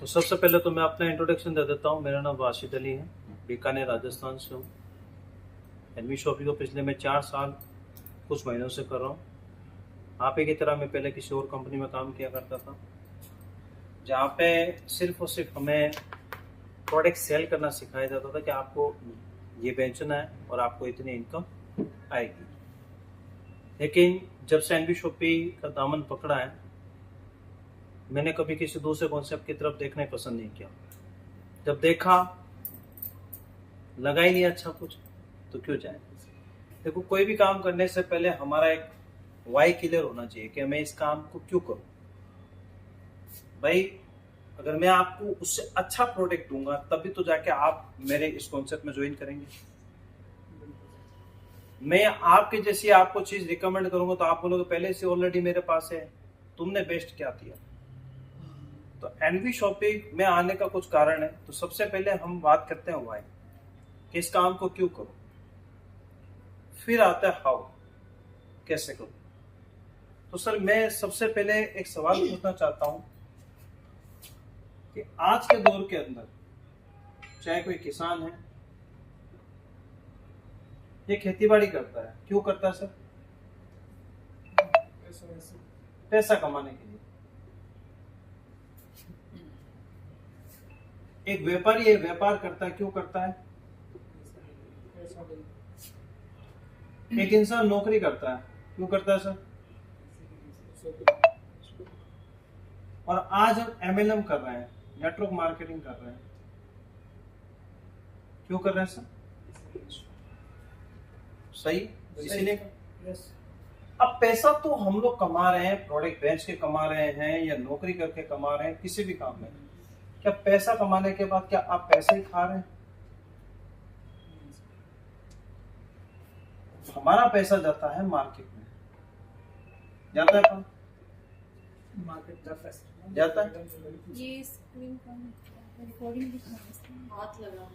तो सबसे पहले तो मैं अपना इंट्रोडक्शन दे देता हूँ। मेरा नाम वाशिद अली है, बीकानेर राजस्थान से हूँ। एनवी शॉपिंग को पिछले मैं 4 साल कुछ महीनों से कर रहा हूँ। आप ही की तरह मैं पहले किसी और कंपनी में काम किया करता था, जहाँ पे सिर्फ और सिर्फ हमें प्रोडक्ट सेल करना सिखाया जाता था कि आपको ये बेचना है और आपको इतनी इनकम आएगी। लेकिन जब से एनवी शॉपिंग का दामन पकड़ा है, मैंने कभी किसी दूसरे कॉन्सेप्ट की तरफ देखना ही पसंद नहीं किया। जब देखा लगा ही नहीं अच्छा कुछ, तो क्यों जाए। देखो, कोई भी काम करने से पहले हमारा एक वाई क्लियर होना चाहिए कि मैं इस काम को क्यों करूं। भाई, अगर मैं आपको उससे अच्छा प्रोडक्ट दूंगा तभी तो जाके आप मेरे इस कॉन्सेप्ट में ज्वाइन करेंगे। मैं आपके जैसी आपको चीज रिकमेंड करूंगा तो आप बोलोगे पहले से ऑलरेडी मेरे पास है, तुमने बेस्ट क्या दिया। तो एनवी शॉपिंग में आने का कुछ कारण है। तो सबसे पहले हम बात करते हैं वाई, कि इस काम को क्यों करो। फिर आता है हाउ, कैसे करो। तो सर, मैं सबसे पहले एक सवाल पूछना चाहता हूं कि आज के दौर के अंदर चाहे कोई किसान है, ये खेती बाड़ी करता है, क्यों करता है सर? पैसा कमाने के लिए। एक व्यापारी है, व्यापार करता है, क्यों करता है? एक इंसान नौकरी करता है, क्यों करता है सर? और आज हम एमएलएम कर रहे हैं, नेटवर्क मार्केटिंग कर रहे हैं, क्यों कर रहे हैं सर? सही, इसीलिए। अब पैसा तो हम लोग कमा रहे हैं, प्रोडक्ट बेच के कमा रहे हैं या नौकरी करके कमा रहे हैं, किसी भी काम में। क्या पैसा कमाने के बाद क्या आप पैसे ही खा रहे हैं? हमारा पैसा जाता है मार्केट में, जाता है कहाँ? मार्केट जाता है। ये स्क्रीन पर रिकॉर्डिंग भी हाथ लगा।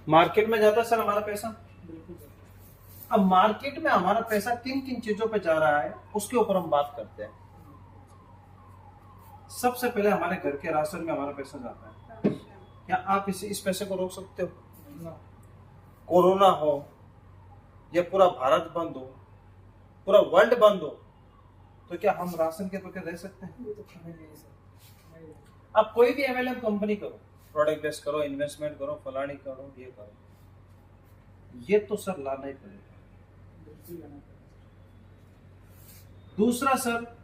मार्केट में जाता है सर हमारा पैसा। अब मार्केट में हमारा पैसा किन किन चीजों पे जा रहा है उसके ऊपर हम बात करते हैं। सबसे पहले हमारे घर के राशन में हमारा पैसा जाता है। क्या आप इस पैसे को रोक सकते हो? कोरोना हो या पूरा भारत बंद हो, पूरा वर्ल्ड बंद हो, तो क्या हम राशन के बगैर रह सकते हैं? अब कोई भी एमएलएम कंपनी करो, प्रोडक्ट बेस करो, इन्वेस्टमेंट करो, फलानी करो, ये करो, ये तो सर लाना ही पड़ेगा। दूसरा सर,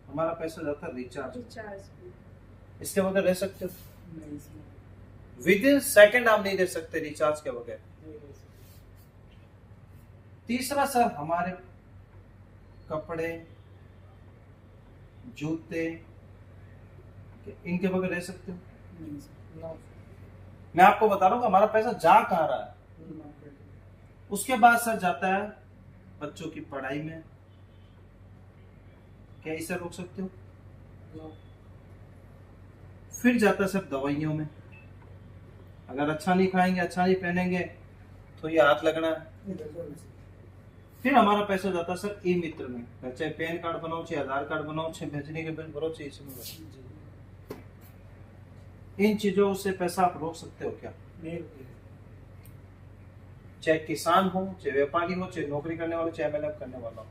हमारा पैसा जाता है रिचार्ज। इसके बगैर रह सकते हो? विद इन सेकेंड आप नहीं रह सकते रिचार्ज के बगैर। तीसरा सर, हमारे कपड़े, जूते, इनके बगैर रह सकते हो? मैं आपको बता रहा हूँ कि हमारा पैसा जा कहाँ रहा है। उसके बाद सर जाता है बच्चों की पढ़ाई में, क्या इसे रोक सकते हो? फिर जाता है सर दवाइयों में, अगर अच्छा नहीं खाएंगे, अच्छा नहीं पहनेंगे तो ये हाथ लगना है। फिर हमारा पैसा जाता है सर ई मित्र में, चाहे पैन कार्ड बनाओ, चाहे आधार कार्ड बनाओ, चाहे बिजली के बिल भरो, चाहे इसमें भरो। इन चीजों से पैसा आप रोक सकते हो क्या? चाहे किसान हो, चाहे व्यापारी हो, चाहे नौकरी करने वाले, चाहे एमएलएम करने वाला हो,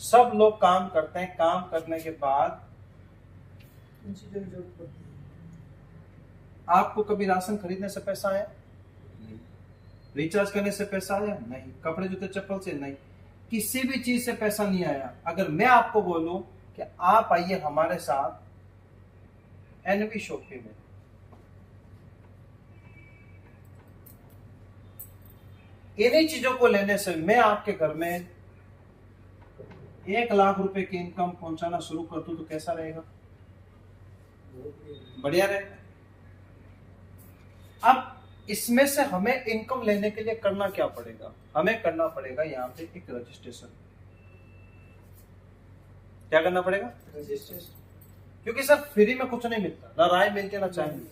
सब लोग काम करते हैं। काम करने के बाद इन चीजों की जरूरत पड़ती है। आपको कभी राशन खरीदने से पैसा आया? नहीं। रिचार्ज करने से पैसा आया? नहीं। कपड़े जूते चप्पल से? नहीं। किसी भी चीज से पैसा नहीं आया। अगर मैं आपको बोलूं कि आप आइए हमारे साथ एनवी शॉपिंग में, इन्हीं चीजों को लेने से मैं आपके घर में 1 लाख रुपए की इनकम पहुंचाना शुरू कर दूं तो कैसा रहेगा? बढ़िया रहेगा। अब इसमें से हमें इनकम लेने के लिए करना क्या पड़ेगा? हमें करना पड़ेगा यहाँ पे एक रजिस्ट्रेशन। क्या करना पड़ेगा? रजिस्ट्रेशन। क्योंकि सर फ्री में कुछ नहीं मिलता, ना राय मिलती ना चाय मिलती।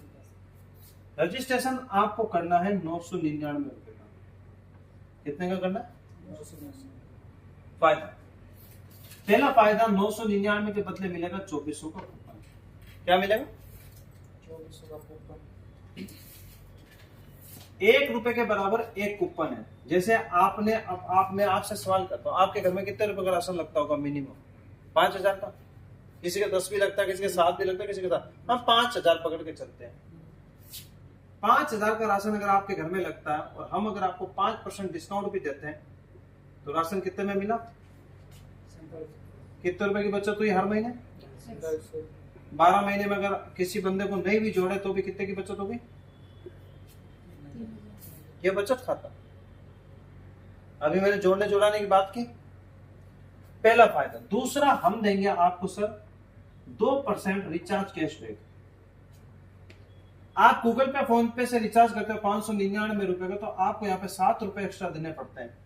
रजिस्ट्रेशन आपको करना है 999 रुपए का। कितने का करना है? 999। फायदा पहला फायदा 999 के बदले मिलेगा 2400 का कूपन। क्या मिलेगा? 2400 का कूपन। 1 रुपए के बराबर एक कूपन है। जैसे आपने, अब मैं आपसे सवाल करता हूँ, आपके घर में कितने रुपए का राशन लगता होगा मिनिमम? 5000 का। किसी का 10 भी लगता है, किसी के 7 भी लगता है, किसी के 7। हम 5000 पकड़ के चलते हैं। 5000 का राशन अगर आपके घर में लगता है और हम अगर आपको 5% डिस्काउंट भी देते हैं तो राशन कितने में मिला? कितने रुपए की बचत हुई हर महीने? 12 महीने में अगर किसी बंदे को नहीं भी जोड़े तो भी कितने की बचत होगी? ये बचत खाता। अभी मैंने जोड़ने जोड़ाने की बात की। पहला फायदा। दूसरा, हम देंगे आपको सर 2% रिचार्ज कैशबैक। आप गूगल पे, फोन पे से रिचार्ज करते हो 599 रुपए का, तो आपको यहाँ पे 7 रुपए एक्स्ट्रा देने पड़ते हैं।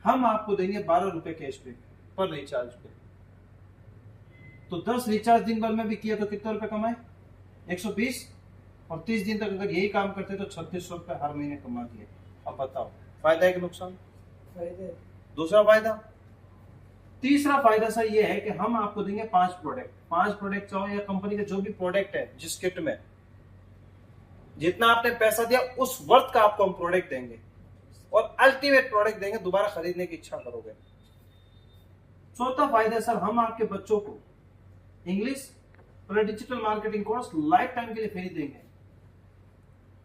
हम आपको देंगे 12 रुपए कैशबैक पर रिचार्ज पे। तो 10 रिचार्ज दिन भर में भी किया तो कितने रुपए कमाए? 120। और 30 दिन तक अगर यही काम करते तो 3600 रुपए हर महीने कमा दिए। अब बताओ, फायदा है कि नुकसान? फायदे। दूसरा फायदा। तीसरा फायदा सर ये है कि हम आपको देंगे 5 प्रोडक्ट चाहो या कंपनी के जो भी प्रोडक्ट है, जिस किट में जितना आपने पैसा दिया उस वर्थ का आपको हम प्रोडक्ट देंगे और अल्टीमेट प्रोडक्ट देंगे, दोबारा खरीदने की इच्छा करोगे। चौथा फायदा सर, हम आपके बच्चों को इंग्लिश और digital marketing course life time के लिए फ्री देंगे।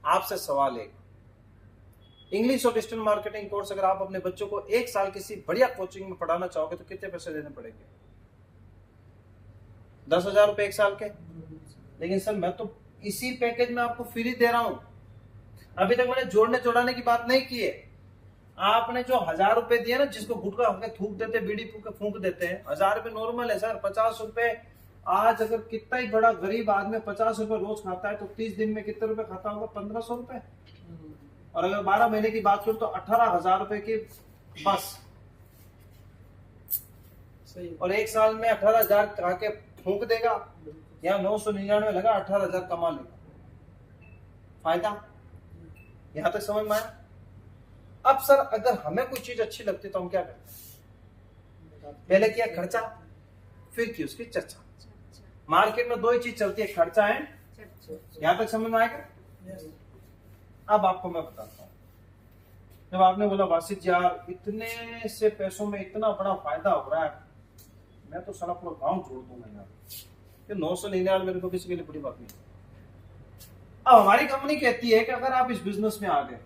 आपसे सवाल है, इंग्लिश और डिजिटल मार्केटिंग कोर्स अगर आप अपने बच्चों को 1 साल किसी बढ़िया कोचिंग में पढ़ाना चाहोगे तो कितने पैसे देने पड़ेंगे? 10,000 रुपए 1 साल के। लेकिन सर मैं तो इसी पैकेज में आपको फ्री दे रहा हूं। अभी तक मैंने जोड़ने जोड़ाने की बात नहीं की है। आपने जो 1000 रुपए दिए ना, जिसको गुटखा होकर थूक देते, बीड़ी फूक देते हैं, 1000 रुपए नॉर्मल है सर। 50 रुपए आज अगर कितना ही बड़ा गरीब आदमी 50 रुपए रोज खाता है तो 30 दिन में कितने रुपए खाता होगा? 1500 रुपए। और अगर 12 महीने की बात करूं तो 18,000 रुपए की बस। सही। और 1 साल में 18,000 खा के फूक देगा, या 999 लगा 18,000 कमा लेगा। फायदा यहां तक समझ में आया? अब सर अगर हमें कोई चीज अच्छी लगती तो हम क्या करते हैं? पहले किया खर्चा, फिर की उसकी चर्चा। मार्केट में 2 ही चीज चलती है, खर्चा है। यहां तक समझ में आएगा? अब आपको मैं बताता हूँ। जब आपने बोला वासित यार इतने से पैसों में इतना बड़ा फायदा हो रहा है, मैं तो सारा पूरा गांव जोड़ दूंगा यार। ये 999 रुपए किसी के लिए बड़ी बात नहीं। अब हमारी कंपनी कहती है कि अगर आप इस बिजनेस में आ गए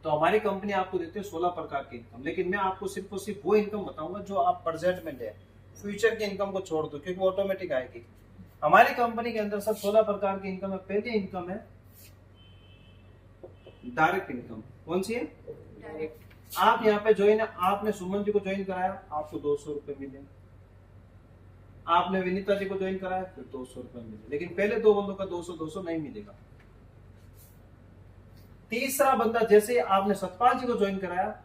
तो हमारी कंपनी आपको देती है 16 प्रकार की इनकम। लेकिन मैं आपको सिर्फ और सिर्फ वो इनकम बताऊंगा जो आप प्रेजेंट में ले। फ्यूचर की इनकम को छोड़ दो क्योंकि वो ऑटोमेटिक आएगी। हमारी कंपनी के अंदर सब 16 प्रकार की इनकम है। पहली इनकम है डायरेक्ट इनकम। कौन सी है? डायरेक्ट। आप यहाँ पे ज्वाइन, आपने सुमन जी को ज्वाइन कराया, आपको 200 रुपए मिले। आपने विनीता जी को ज्वाइन कराया, फिर 200 रुपए मिले। लेकिन पहले 2 बंदों का 200 नहीं मिलेगा। तीसरा बंदा जैसे आपने सतपाल जी को ज्वाइन कराया,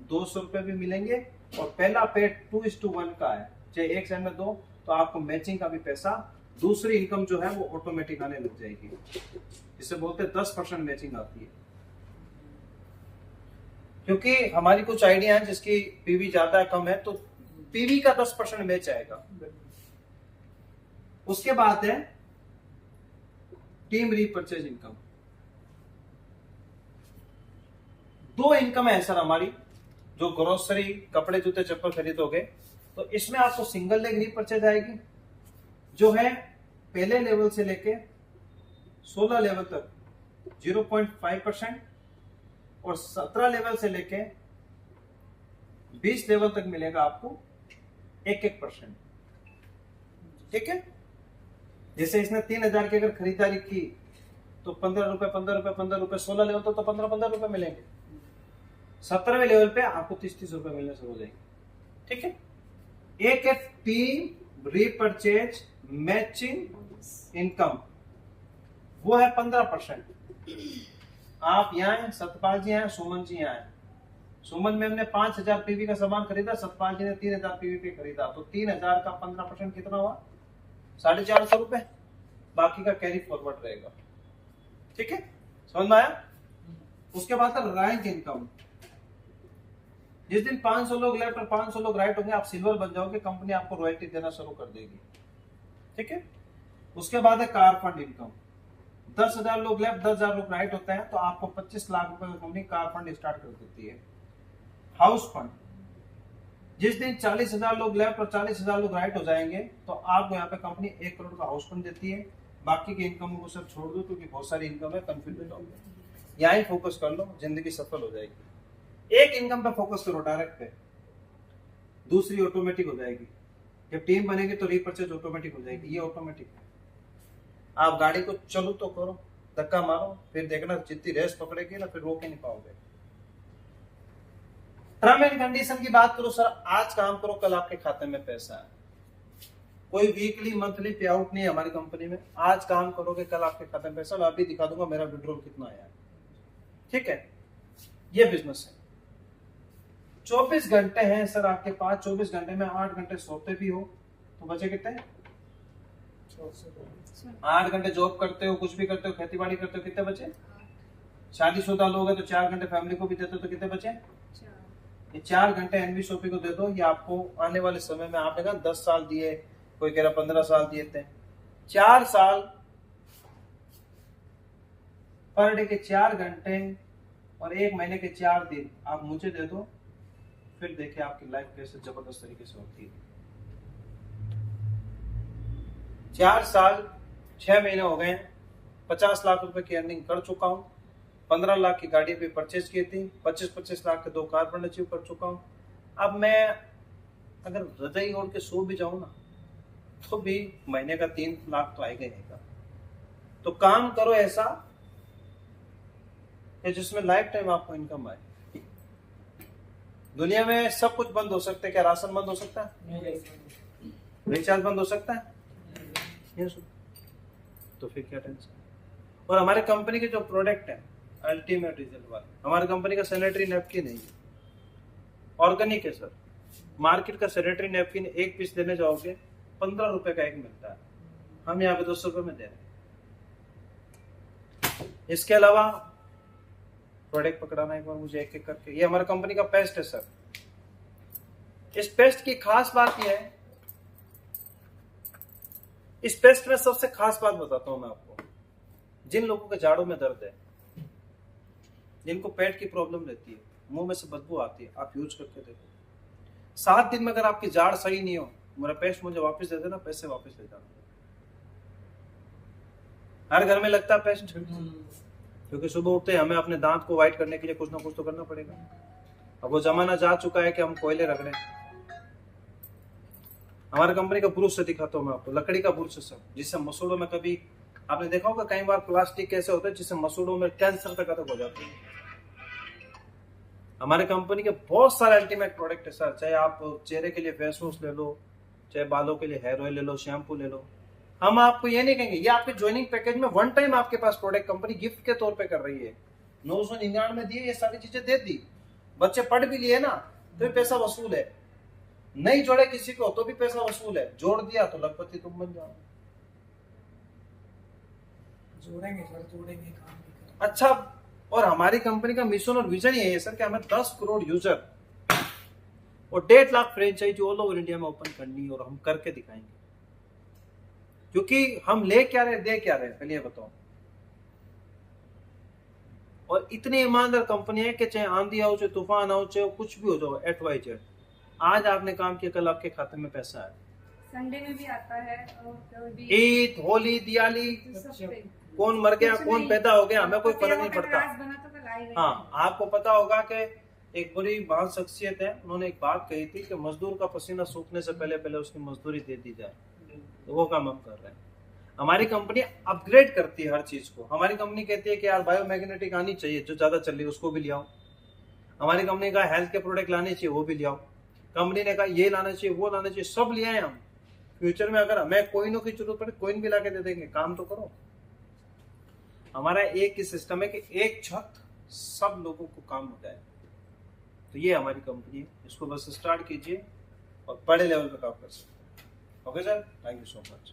200 रुपए भी मिलेंगे। और पहला पेड 2:1 का है, चाहे 1 सेकंड में 2, तो आपको मैचिंग का भी पैसा, दूसरी इनकम जो है वो ऑटोमेटिक आने लग जाएगी। जिसे बोलते हैं 10% मैचिंग आती है। क्योंकि हमारी कुछ आइडिया है जिसकी पीवी ज्यादा है कम है, तो पीवी का 10% मैच आएगा। उसके बाद है टीम रीपरचेज इनकम। 2 इनकम है सर हमारी, जो ग्रोसरी, कपड़े, जूते, चप्पल खरीदोगे तो इसमें आपको सिंगल लेग रीपरचेज आएगी, जो है पहले लेवल से लेके 16 लेवल तक 0.5%, और 17 लेवल से लेके 20 लेवल तक मिलेगा आपको 1%। ठीक है? जैसे इसने 3000 की अगर खरीदारी की तो 15 रुपए 16 लेवल तो 15 रुपए मिलेंगे। 17वें लेवल पे आपको 30 रुपए मिलने शुरू हो जाएंगे। ठीक है? एक टीम रीपरचेज मैचिंग इनकम, वो है 15%। आप यहाँ हैं, सतपाल जी हैं, सुमन जी यहाँ हैं। सुमन मैम ने 5000 पीवी का सामान खरीदा, सतपाल जी ने 3000 पीवी पे खरीदा, तो 3000 का 15% कितना हुआ? 450 रुपए। बाकी का कैरी फॉरवर्ड रहेगा। ठीक है? समझ में आया? उसके बाद रैंक इनकम। जिस दिन 500 लोग लेफ्ट और 500 लोग राइट होंगे, आप सिल्वर बन जाओगे, कंपनी आपको रॉयल्टी देना शुरू कर देगी। ठीक है। उसके बाद है कार फंड इनकम। 10,000 लोग लेफ्ट, 10,000 लोग राइट होते हैं तो आपको 25 लाख रुपए का कंपनी कार फंड स्टार्ट कर देती है। हाउस फंड, जिस दिन 40,000 लोग लेफ्ट और 40,000 लोग राइट हो जाएंगे तो आपको यहाँ पे कंपनी 1 करोड़ का हाउस फंड देती है। बाकी की इनकम को सब छोड़ दो क्योंकि बहुत सारी इनकम है, कंफ्यूज हो जाओगे। यहाँ ही फोकस कर लो, जिंदगी सफल हो जाएगी। एक इनकम पे फोकस करो डायरेक्ट पे, दूसरी ऑटोमेटिक हो जाएगी। जब टीम बनेगी तो रीपर्चेज ऑटोमेटिक हो जाएगी, ये ऑटोमेटिक है। आप गाड़ी को चलो तो करो, धक्का मारो, फिर देखना जितनी रेस पकड़ेगी ना फिर रोक ही नहीं पाओगे। टर्म एंड कंडीशन की बात करो सर, आज काम करो कल आपके खाते में पैसा है। कोई वीकली मंथली पे आउट नहीं है हमारी कंपनी में। आज काम करोगे कल आपके खाते में पैसा। मैं अभी दिखा दूंगा मेरा विड्रॉल कितना आया है। ठीक है, ये बिजनेस है। 24 घंटे हैं सर आपके पास। 24 घंटे में 8 घंटे सोते भी हो तो बचे कितने? 8 घंटे जॉब करते हो, कुछ भी करते हो, खेती बाड़ी करते हो, कितने बचे? शादीशुदा लोग हैं तो 4 घंटे फैमिली को भी देते हो तो कितने बचे? ये 4 घंटे एनवी शॉपी को दे दो। ये आपको आने वाले समय में, आपने कहा 10 साल दिए, कोई कह रहा 15 साल दिए थे, 4 साल पर डे के 4 घंटे और 1 महीने के 4 दिन आप मुझे दे दो, फिर देखिए आपकी लाइफ कैसे जबरदस्त तरीके से होती है। 4 साल 6 महीने हो गए, 50 लाख रुपए की अर्निंग कर चुका हूं। 15 लाख की गाड़ी भी परचेज की थी, 25-25 लाख के 2 कार फंड अचीव कर चुका हूं। अब मैं अगर हृदय ओढ़ के सो भी जाऊं ना तो भी महीने का 3 लाख तो आएगा ही। तो काम करो ऐसा कि जिसमें लाइफ टाइम आपको इनकम आए। दुनिया में सब कुछ बंद हो सकता है, क्या राशन बंद हो सकता है? रिचार्ज बंद हो सकता है? तो फिर क्या टेंशन? और हमारे कंपनी के जो प्रोडक्ट है अल्टीमेट रिजल्ट वाले, हमारी कंपनी का सैनिटरी नैपकिन है, ऑर्गेनिक है सर। मार्केट का सैनिटरी नैपकिन एक पीस लेने जाओगे 15 रुपए का एक मिलता है, हम यहाँ पे 200 रुपए में दे रहे हैं। इसके अलावा प्रोडक्ट पकड़ाना एक बार मुझे एक एक करके। ये हमारी कंपनी का पेस्ट है सर। इस पेस्ट की खास बात यह है, इस पेस्ट में सबसे खास बात बताता हूं मैं आपको। जिन लोगों के जाड़ों में दर्द है, जिनको पेट की प्रॉब्लम रहती है, मुंह में से बदबू आती है, आप यूज करके देखो। 7 दिन में अगर आपकी जाड़ सही नहीं हो, मेरा पेस्ट मुझे वापस दे देना, पैसे वापस ले जाना। हर घर में लगता है पेस्ट, क्योंकि सुबह उठते हमें अपने दांत को व्हाइट करने के लिए कुछ ना कुछ तो करना पड़ेगा। अब वो जमाना जा चुका है कि हम कोयले रख रहे हैं। हमारी कंपनी का ब्रूश से दिखाता हूँ मैं आपको, लकड़ी का ब्रूश है सर, जिससे मसूड़ों में, कभी आपने देखा होगा कई बार प्लास्टिक कैसे होता है जिससे मसूड़ों में कैंसर तक हो जाती है। हमारे कंपनी के बहुत सारे अल्टीमेट प्रोडक्ट है सर। चाहे आप चेहरे के लिए फेस वॉश ले लो, चाहे बालों के लिए हेयर ऑयल ले लो, शैम्पू ले लो। हम आपको ये नहीं कहेंगे, ये आपके ज्वाइनिंग पैकेज में वन टाइम आपके पास प्रोडक्ट कंपनी गिफ्ट के तौर पे कर रही है। 999 में दिए, ये सारी चीजें दे दी, बच्चे पढ़ भी लिए ना तो भी पैसा वसूल है। नहीं जोड़े किसी को तो भी पैसा वसूल है, जोड़ दिया तो लखपति तुम बन जाओ। जोड़ेंगे सर, जोड़ेंगे, काम भी करेंगे। अच्छा, और हमारी कंपनी का मिशन और विजन ये है सर कि हमें 10 करोड़ यूजर और 1.5 lakh franchisee all over India में ओपन करनी है, और हम करके दिखाएंगे। क्योंकि हम ले क्या रहे, दे क्या रहे, पहले ये बताओ। और इतनी ईमानदार कंपनी है कि चाहे आंधी आओ, चाहे तूफान आओ, चाहे कुछ भी हो जाओ, XYZ, आज आपने काम किया, कल आपके खाते में पैसा है। संडे में भी आता है और ईद, होली, दिवाली, कौन मर गया, कौन पैदा हो गया, हमें कोई फर्क नहीं पड़ता। हाँ, आपको पता होगा कि एक बड़ी महान शख्सियत है, उन्होंने एक बात कही थी कि मजदूर का पसीना सूखने से पहले पहले उसकी मजदूरी दे दी जाए। तो वो काम हम कर रहे हैं। हमारी कंपनी अपग्रेड करती है हर चीज को। हमारी कंपनी कहती है कि यार बायोमैग्नेटिक आनी चाहिए, जो ज्यादा चल रही है उसको भी ले आओ। हमारी कंपनी का हेल्थ के प्रोडक्ट लाने चाहिए, वो भी ले आओ। कंपनी ने कहा ये लाना चाहिए, वो लाना चाहिए, सब ले आए हम। फ्यूचर में अगर हमें कोइनों की जरूरत पड़े, कोइन भी ला के दे देंगे, काम तो करो। हमारा एक ही सिस्टम है कि एक छत सब लोगों को काम हो जाए। तो ये हमारी कंपनी है, इसको बस स्टार्ट कीजिए और बड़े लेवल पे काम कर सकते। Okay sir, thank you so much.